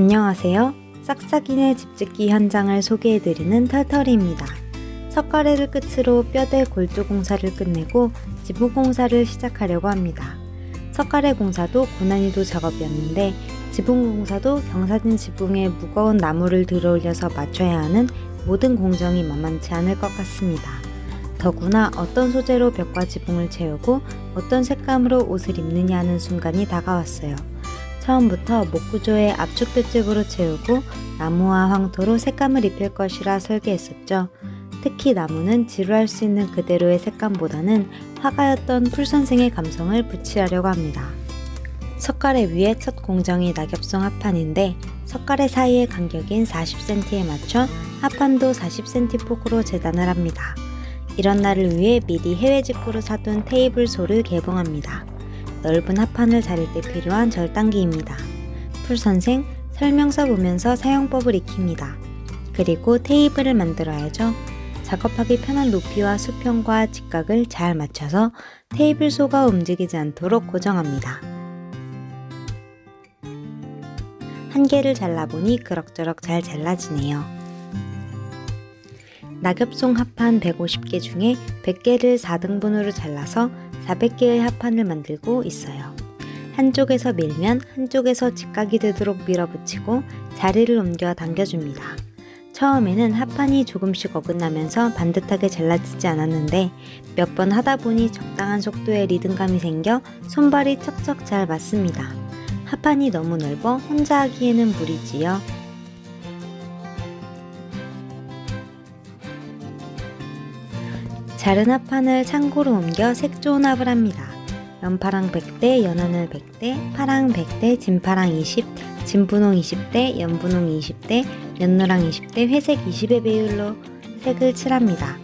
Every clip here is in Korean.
안녕하세요. 싹싹이네 집짓기 현장을 소개해드리는 털털이입니다. 석가래를 끝으로 뼈대 골조 공사를 끝내고 지붕 공사를 시작하려고 합니다. 석가래 공사도 고난이도 작업이었는데 지붕 공사도 경사진 지붕에 무거운 나무를 들어올려서 맞춰야 하는 모든 공정이 만만치 않을 것 같습니다. 더구나 어떤 소재로 벽과 지붕을 채우고 어떤 색감으로 옷을 입느냐 하는 순간이 다가왔어요. 처음부터 목구조에 압축표집으로 채우고 나무와 황토로 색감을 입힐 것이라 설계했었죠. 특히 나무는 지루할 수 있는 그대로의 색감보다는 화가였던 풀선생의 감성을 붙이려고 합니다. 석가래 위에 첫 공정이 낙엽송 합판인데 석가래 사이의 간격인 40cm에 맞춰 합판도 40cm 폭으로 재단을 합니다. 이런 날을 위해 미리 해외 직구로 사둔 테이블소를 개봉합니다. 넓은 합판을 자를 때 필요한 절단기입니다. 풀선생 설명서 보면서 사용법을 익힙니다. 그리고 테이블을 만들어야죠. 작업하기 편한 높이와 수평과 직각을 잘 맞춰서 테이블소가 움직이지 않도록 고정합니다. 한 개를 잘라보니 그럭저럭 잘 잘라지네요. 낙엽송 합판 150개 중에 100개를 4등분으로 잘라서 400개의 합판을 만들고 있어요. 한쪽에서 밀면 한쪽에서 직각이 되도록 밀어붙이고 자리를 옮겨 당겨줍니다. 처음에는 합판이 조금씩 어긋나면서 반듯하게 잘라지지 않았는데 몇 번 하다 보니 적당한 속도의 리듬감이 생겨 손발이 척척 잘 맞습니다. 합판이 너무 넓어 혼자 하기에는 무리지요. 자른 합판을 창고로 옮겨 색조혼합을 합니다. 연파랑 100대, 연하늘 100대, 파랑 100대, 진파랑 20, 진분홍 20대, 연분홍 20대, 연노랑 20대, 회색 20의 비율로 색을 칠합니다.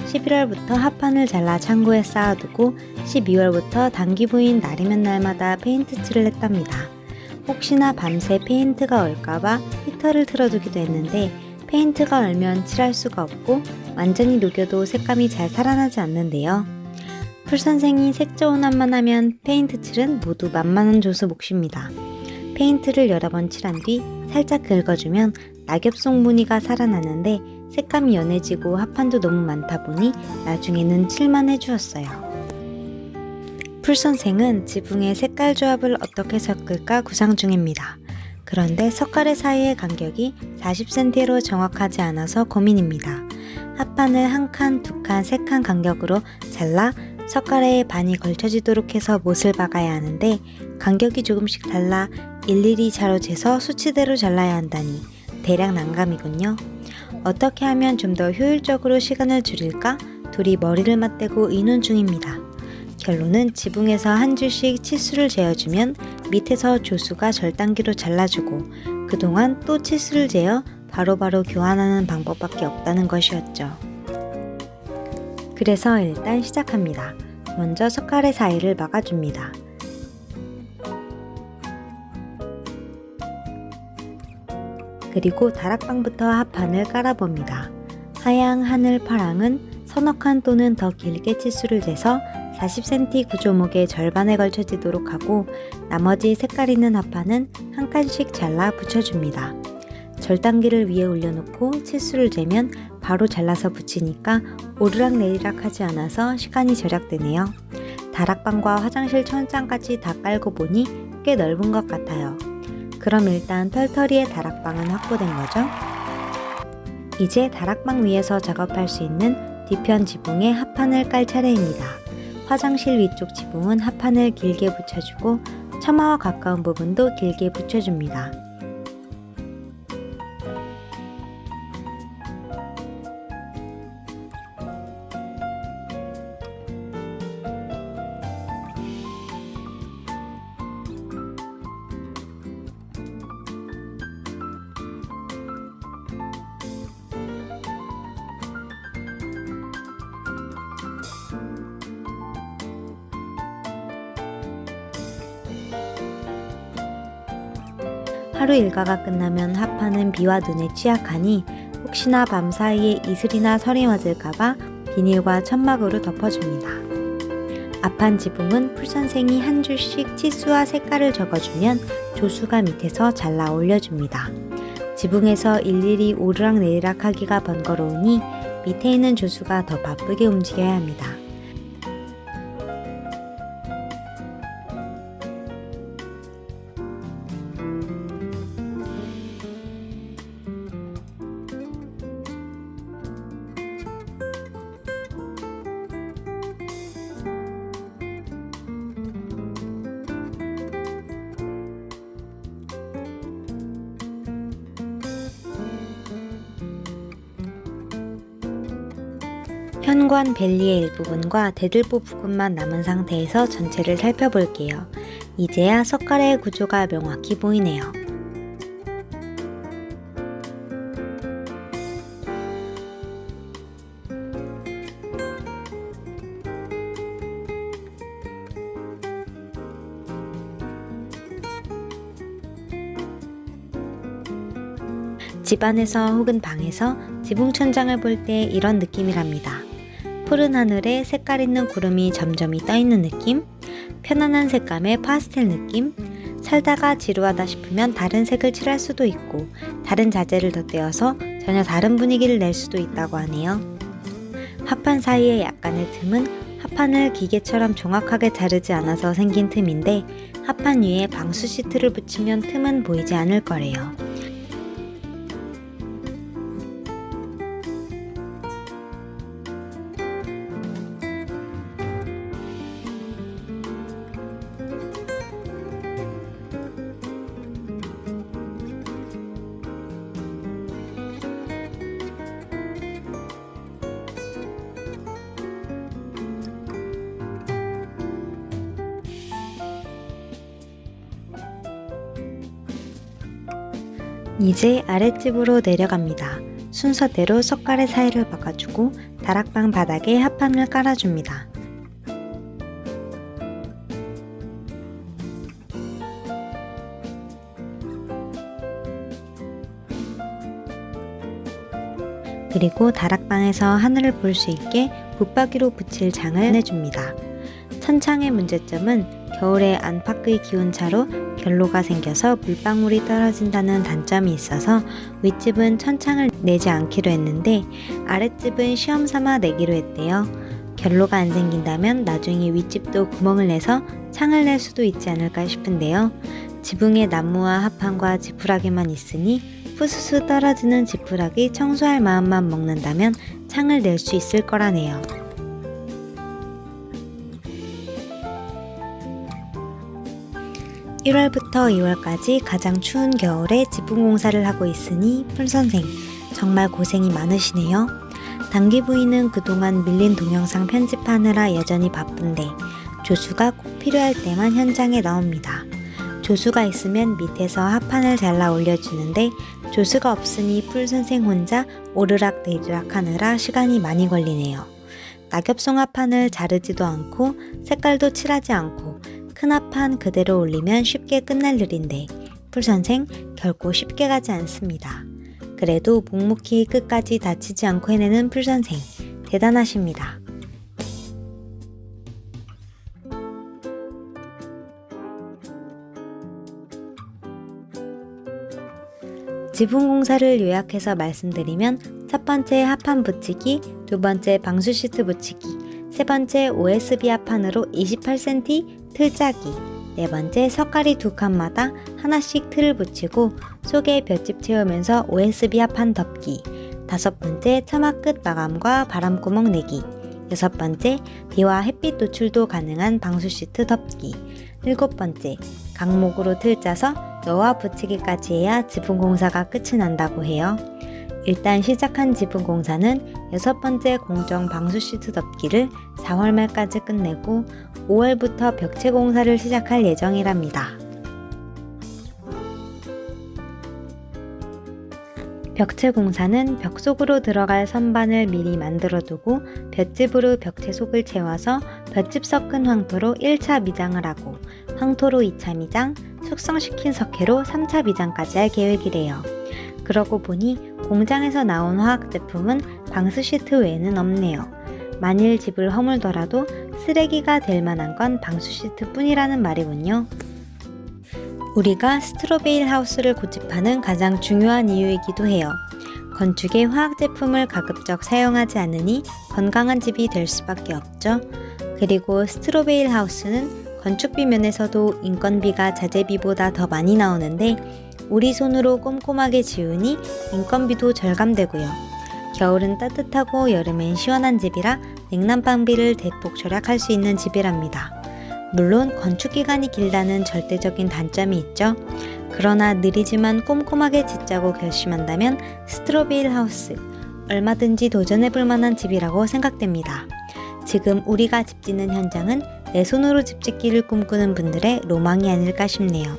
11월부터 합판을 잘라 창고에 쌓아두고 12월부터 단기부인 날이면 날마다 페인트 칠을 했답니다. 혹시나 밤새 페인트가 얼까봐 히터를 틀어두기도 했는데 페인트가 얼면 칠할 수가 없고 완전히 녹여도 색감이 잘 살아나지 않는데요. 풀선생이 색조혼합만 하면 페인트 칠은 모두 만만한 조수 몫입니다. 페인트를 여러 번 칠한 뒤 살짝 긁어주면 낙엽송 무늬가 살아나는데 색감이 연해지고 합판도 너무 많다 보니 나중에는 칠만 해주었어요. 풀선생은 지붕의 색깔 조합을 어떻게 섞을까 구상 중입니다. 그런데 석가래 사이의 간격이 40cm로 정확하지 않아서 고민입니다. 합판을 한 칸, 두 칸, 세 칸 간격으로 잘라 석가래에 반이 걸쳐지도록 해서 못을 박아야 하는데 간격이 조금씩 달라 일일이 자로 재서 수치대로 잘라야 한다니 대략 난감이군요. 어떻게 하면 좀 더 효율적으로 시간을 줄일까? 둘이 머리를 맞대고 의논 중입니다. 결론은 지붕에서 한 줄씩 치수를 재어주면 밑에서 조수가 절단기로 잘라주고 그동안 또 치수를 재어 바로바로 교환하는 방법밖에 없다는 것이었죠. 그래서 일단 시작합니다. 먼저 석가래 사이를 막아줍니다. 그리고 다락방부터 합판을 깔아봅니다. 하양, 하늘, 파랑은 서너 칸 또는 더 길게 치수를 재서 40cm 구조목의 절반에 걸쳐지도록 하고 나머지 색깔 있는 합판은 한 칸씩 잘라 붙여줍니다. 절단기를 위에 올려놓고 치수를 재면 바로 잘라서 붙이니까 오르락내리락 하지 않아서 시간이 절약되네요. 다락방과 화장실 천장까지 다 깔고 보니 꽤 넓은 것 같아요. 그럼 일단 털털이의 다락방은 확보된 거죠? 이제 다락방 위에서 작업할 수 있는 뒤편 지붕에 합판을 깔 차례입니다. 화장실 위쪽 지붕은 합판을 길게 붙여주고 처마와 가까운 부분도 길게 붙여줍니다. 하루 일과가 끝나면 합판은 비와 눈에 취약하니 혹시나 밤사이에 이슬이나 설이 맞을까봐 비닐과 천막으로 덮어줍니다. 앞판 지붕은 풀선생이 한 줄씩 치수와 색깔을 적어주면 조수가 밑에서 잘라 올려줍니다. 지붕에서 일일이 오르락내리락 하기가 번거로우니 밑에 있는 조수가 더 바쁘게 움직여야 합니다. 현관 벨리의 일부분과 대들보 부분만 남은 상태에서 전체를 살펴볼게요. 이제야 석가래의 구조가 명확히 보이네요. 집안에서 혹은 방에서 지붕 천장을 볼 때 이런 느낌이랍니다. 푸른 하늘에 색깔 있는 구름이 점점이 떠있는 느낌, 편안한 색감의 파스텔 느낌, 살다가 지루하다 싶으면 다른 색을 칠할 수도 있고 다른 자재를 덧대어서 전혀 다른 분위기를 낼 수도 있다고 하네요. 합판 사이에 약간의 틈은 합판을 기계처럼 정확하게 자르지 않아서 생긴 틈인데 합판 위에 방수 시트를 붙이면 틈은 보이지 않을 거래요. 이제 아랫집으로 내려갑니다. 순서대로 석가래 사이를 바꿔주고 다락방 바닥에 합판을 깔아줍니다. 그리고 다락방에서 하늘을 볼 수 있게 붙박이로 붙일 장을 내줍니다. 천창의 문제점은 겨울에 안팎의 기온차로 결로가 생겨서 물방울이 떨어진다는 단점이 있어서 윗집은 천창을 내지 않기로 했는데 아랫집은 시험삼아 내기로 했대요. 결로가 안 생긴다면 나중에 윗집도 구멍을 내서 창을 낼 수도 있지 않을까 싶은데요. 지붕에 나무와 합판과 지푸라기만 있으니 푸스스 떨어지는 지푸라기 청소할 마음만 먹는다면 창을 낼 수 있을 거라네요. (1월부터) (2월까지) 가장 추운 겨울에 지붕 공사를 하고 있으니 풀선생 정말 고생이 많으시네요. 단기 부인은 그동안 밀린 동영상 편집하느라 여전히 바쁜데 조수가 꼭 필요할 때만 현장에 나옵니다. 조수가 있으면 밑에서 합판을 잘라 올려주는데 조수가 없으니 풀선생 혼자 오르락내리락 하느라 시간이 많이 걸리네요. 낙엽송 합판을 자르지도 않고 색깔도 칠하지 않고 큰 합판 그대로 올리면 쉽게 끝날 일인데 풀선생 결코 쉽게 가지 않습니다. 그래도 묵묵히 끝까지 다치지 않고 해내는 풀선생 대단하십니다. 지붕 공사를 요약해서 말씀드리면 첫 번째 합판 붙이기, 두 번째 방수 시트 붙이기, 세 번째 OSB 합판으로 28cm 틀 짜기, 네 번째 석가리 두 칸마다 하나씩 틀을 붙이고 속에 볏짚 채우면서 OSB 합판 덮기, 다섯 번째 처마 끝 마감과 바람구멍 내기, 여섯 번째 비와 햇빛 노출도 가능한 방수 시트 덮기, 일곱 번째 강목으로 틀 짜서 너와 붙이기까지 해야 지붕 공사가 끝이 난다고 해요. 일단 시작한 지붕 공사는 여섯 번째 공정 방수 시트 덮기를 4월 말까지 끝내고 5월부터 벽체 공사를 시작할 예정이랍니다. 벽체 공사는 벽 속으로 들어갈 선반을 미리 만들어 두고 볏짚으로 벽체 속을 채워서 볏짚 섞은 황토로 1차 미장을 하고 황토로 2차 미장, 숙성시킨 석회로 3차 미장까지 할 계획이래요. 그러고 보니 공장에서 나온 화학 제품은 방수 시트 외에는 없네요. 만일 집을 허물더라도 쓰레기가 될 만한 건 방수 시트 뿐이라는 말이군요. 우리가 스트로베일 하우스를 고집하는 가장 중요한 이유이기도 해요. 건축에 화학 제품을 가급적 사용하지 않으니 건강한 집이 될 수밖에 없죠. 그리고 스트로베일 하우스는 건축비 면에서도 인건비가 자재비보다 더 많이 나오는데 우리 손으로 꼼꼼하게 지으니 인건비도 절감되고요. 겨울은 따뜻하고 여름엔 시원한 집이라 냉난방비를 대폭 절약할 수 있는 집이랍니다. 물론 건축기간이 길다는 절대적인 단점이 있죠. 그러나 느리지만 꼼꼼하게 짓자고 결심한다면 스트로베일 하우스 얼마든지 도전해볼 만한 집이라고 생각됩니다. 지금 우리가 집 짓는 현장은 내 손으로 집 짓기를 꿈꾸는 분들의 로망이 아닐까 싶네요.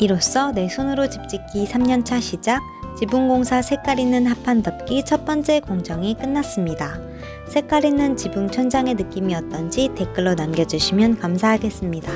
이로써 내 손으로 집 짓기 3년차 시작, 지붕공사 색깔 있는 합판 덮기 첫 번째 공정이 끝났습니다. 색깔 있는 지붕 천장의 느낌이 어떤지 댓글로 남겨주시면 감사하겠습니다.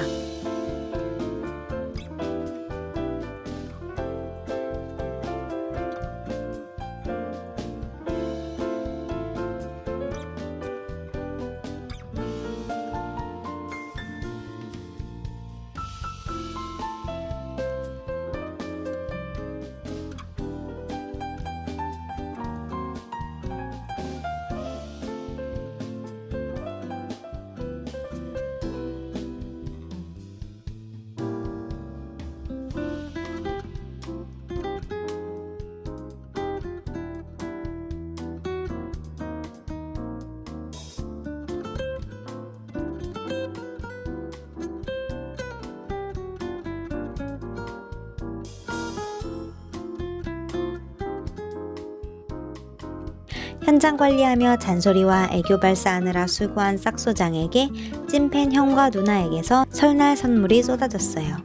현장 관리하며 잔소리와 애교 발사하느라 수고한 싹소장에게 찐팬 형과 누나에게서 설날 선물이 쏟아졌어요.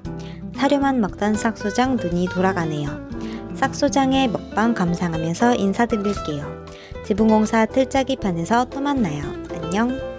사료만 먹던 싹소장 눈이 돌아가네요. 싹소장의 먹방 감상하면서 인사드릴게요. 지붕공사 틀짜기 편에서 또 만나요. 안녕.